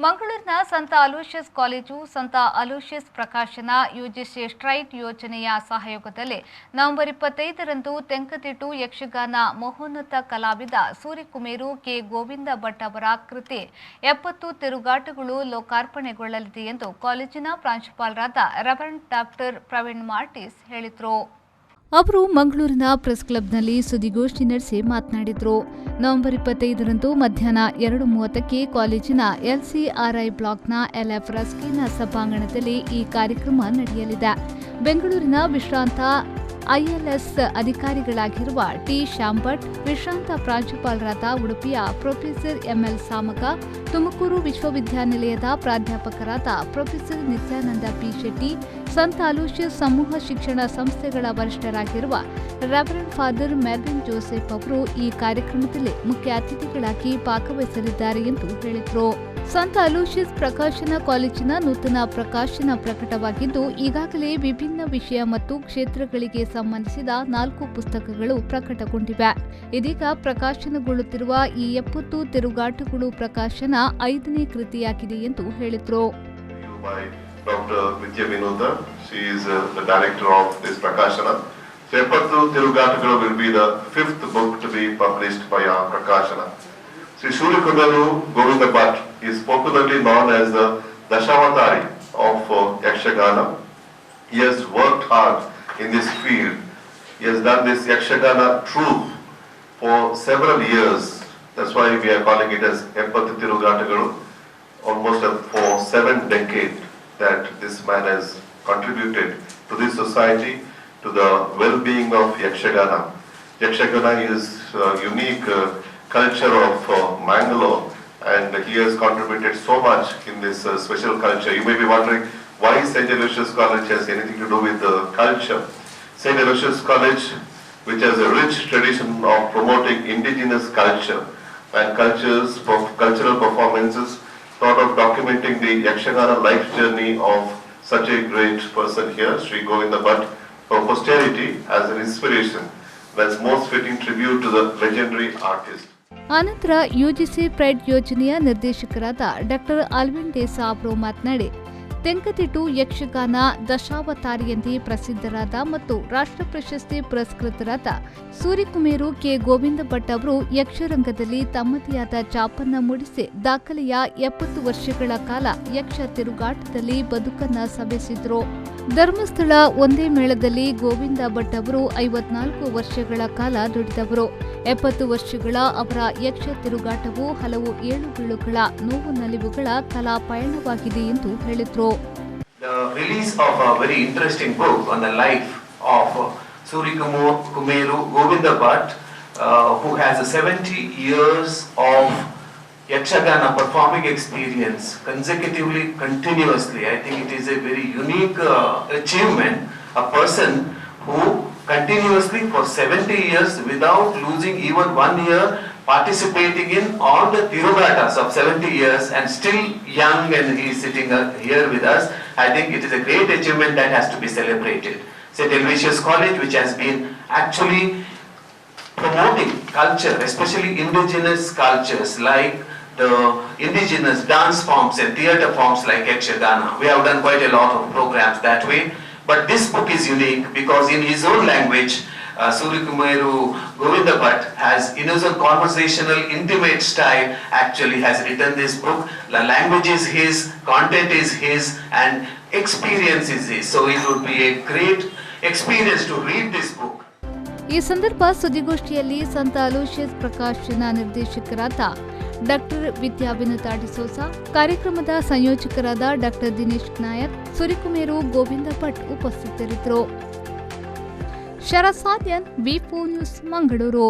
ಮಂಗಳೂರಿನ ಸಂತ Aloysius college ಸಂತ ಅಲೋಷಿಯಸ್ ಪ್ರಕಾಶನ ಯುಜಿಸಿ ಸ್ಟ್ರೈಟ್ ಯೋಜನೆಯ ಸಹಯೋಗದಲ್ಲಿ ನವೆಂಬರ್ 25ರಂದು ತೆಂಕತಿಟ್ಟು ಯಕ್ಷಗಾನ ಮಹೋನ್ನತ ಕಲಾವಿದ ಸೂರಿಕುಮೇರು ಕೆ ಗೋವಿಂದ ಭಟ್ ಅವರ ಕೃತಿ 70 ತಿರುಗಾಟಗಳು ಲೋಕಾರ್ಪಣೆಗೊಳ್ಳಲಿದೆ ಎಂದು ಕಾಲೇಜಿನ ಪ್ರಾಂಶುಪಾಲರಾದ ರೆವರೆಂಡ್ ಡಾಕ್ಟರ್ ಪ್ರವೀಣ್ ಮಾರ್ಟಿಸ್ ಹೇಳಿದರು. ಅವರು ಮಂಗಳೂರಿನ ಪ್ರೆಸ್ ಕ್ಲಬ್ನಲ್ಲಿ ಸುದ್ದಿಗೋಷ್ಠಿ ನಡೆಸಿ ಮಾತನಾಡಿದರು. ನವೆಂಬರ್ 25ರಂದು ಮಧ್ಯಾಹ್ನ 2:30ಕ್ಕೆ ಕಾಲೇಜಿನ ಎಲ್ಸಿಆರ್ಐ ಬ್ಲಾಕ್ನ ಎಲ್ಎಫ್ ರಸ್ಕಿನ ಸಭಾಂಗಣದಲ್ಲಿ ಈ ಕಾರ್ಯಕ್ರಮ ನಡೆಯಲಿದೆ. ಬೆಂಗಳೂರಿನ ವಿಶ್ರಾಂತ ಐಎಲ್ಎಸ್ ಅಧಿಕಾರಿಗಳಾಗಿರುವ ಟಿ ಶ್ಯಾಮ್ ಭಟ್, ವಿಶ್ರಾಂತ ಪ್ರಾಂಶುಪಾಲರಾದ ಉಡುಪಿಯ ಪ್ರೊಫೆಸರ್ ಎಂಎಲ್ ಸಾಮಕ, ತುಮಕೂರು ವಿಶ್ವವಿದ್ಯಾನಿಲಯದ ಪ್ರಾಧ್ಯಾಪಕರಾದ ಪ್ರೊಫೆಸರ್ ನಿತ್ಯಾನಂದ ಪಿ ಶೆಟ್ಟಿ, ಸಂತ ಅಲೋಷಿಯಸ್ ಸಮೂಹ ಶಿಕ್ಷಣ ಸಂಸ್ಥೆಗಳ ವರಿಷ್ಠರಾಗಿರುವ ರೆವರೆಂಡ್ ಫಾದರ್ ಮೆರ್ವಿನ್ ಜೋಸೆಫ್ ಅವರು ಈ ಕಾರ್ಯಕ್ರಮದಲ್ಲಿ ಮುಖ್ಯ ಅತಿಥಿಗಳಾಗಿ ಭಾಗವಹಿಸಲಿದ್ದಾರೆ ಎಂದು ಹೇಳಿದರು. ಸಂತ ಅಲೋಷಿಯಸ್ ಪ್ರಕಾಶನ ಕಾಲೇಜಿನ ನೂತನ ಪ್ರಕಾಶನ ಪ್ರಕಟವಾಗಿದ್ದು, ಈಗಾಗಲೇ ವಿಭಿನ್ನ ವಿಷಯ ಮತ್ತು ಕ್ಷೇತ್ರಗಳಿಗೆ ಸಂಬಂಧಿಸಿದ 4 ಪುಸ್ತಕಗಳು ಪ್ರಕಟಗೊಂಡಿವೆ. ಇದೀಗ ಪ್ರಕಾಶನಗೊಳ್ಳುತ್ತಿರುವ ಈ 70 ತಿರುಗಾಟಗಳು ಪ್ರಕಾಶನ 5ನೇ ಕೃತಿಯಾಗಿದೆ ಎಂದು ಹೇಳಿದರು. Dr. Vidya Vinodha, she is the director of this Prakashana. Seppattu Tirugatagalu will be the 5th book to be published by our Prakashana. Sri Surikumeru Govinda Bhat is popularly known as the Dashavatari of Yakshagana. He has worked hard in this field. He has done this Yakshagana troupe for several years. That's why we are calling it as Seppattu Tirugatagalu, almost for 7 decades. That this man has contributed to this society, to the well-being of Yakshagana. Yakshagana is a unique culture of Mangalore, and he has contributed so much in this special culture. You may be wondering why St. Aloysius College has anything to do with culture. St. Aloysius College, which has a rich tradition of promoting indigenous culture and cultural performances, thought of documenting the Yakshagana life journey of such a great person here, Sri Govinda Bhat, for posterity as an inspiration. That's most fitting tribute to the legendary artist. ಅನಂತರ UGC pride ಯೋಜನೆಯ ನಿರ್ದೇಶಕರಾದ doctor Alvin Desai ಅವರು ಮಾತನಾಡಿ, ತೆಂಕತಿಟ್ಟು ಯಕ್ಷಗಾನ ದಶಾವತಾರಿ ಎಂದೇ ಪ್ರಸಿದ್ಧರಾದ ಮತ್ತು ರಾಷ್ಟ್ರ ಪ್ರಶಸ್ತಿ ಪುರಸ್ಕೃತರಾದ ಸೂರಿಕುಮೇರು K Govinda Bhat ಅವರು ಯಕ್ಷರಂಗದಲ್ಲಿ ತಮ್ಮದೇ ಆದ ಛಾಪನ್ನ ಮೂಡಿಸಿ ದಾಖಲೆಯ 70 ವರ್ಷಗಳ ಕಾಲ ಯಕ್ಷ ತಿರುಗಾಟದಲ್ಲಿ ಬದುಕನ್ನ ಸವೆಸಿದ್ರು. ಧರ್ಮಸ್ಥಳ ಒಂದೇ ಮೇಳದಲ್ಲಿ ಗೋವಿಂದ ಭಟ್ ಅವರು 54 ವರ್ಷಗಳ ಕಾಲ ದುಡಿದವರು. 70 ವರ್ಷಗಳ ಅವರ ಯಕ್ಷ ತಿರುಗಾಟವು ಹಲವು ಏಳುಬೀಳುಗಳ ನೋವು ನಲಿವುಗಳ ಕಲಾ ಪಯಣವಾಗಿದೆ ಎಂದು ಹೇಳಿದರು. The release of a very interesting book on the life of Surikumeru Govinda Bhat, who has 70 years of Yakshagana performing experience consecutively, continuously. I think it is a very unique achievement. A person who continuously for 70 years without losing even 1 year participating in all the Tirugatas of 70 years and still young, and he is sitting here with us. I think it is a great achievement that has to be celebrated. St. Aloysius College, which has been actually promoting culture, especially indigenous cultures like the indigenous dance forms and theatre forms like Yakshagana. We have done quite a lot of programs that way. But this book is unique because in his own language, Surikumeru Govinda Bhat has, in his own conversational, intimate style, actually has written this book. The language is his, content is his, and experience is his. So it would be a great experience to read this book. ಈ ಸಂದರ್ಭ ಸುದ್ದಿಗೋಷ್ಠಿಯಲ್ಲಿ ಸಂತ Aloysius ಪ್ರಕಾಶನ ನಿರ್ದೇಶಕರಾದ doctor ವಿದ್ಯಾ ವಿನುತಾ ಡಿಸೋಸಾ, ಕಾರ್ಯಕ್ರಮದ ಸಂಯೋಜಕರಾದ doctor Dinesh Nayak, ಸೂರಿಕುಮೇರು Govinda Bhat ಉಪಸ್ಥಿತರಿದ್ದರು. ಶರಸಾದ್ಯನ್, ವಿ4 news, Mangaluru.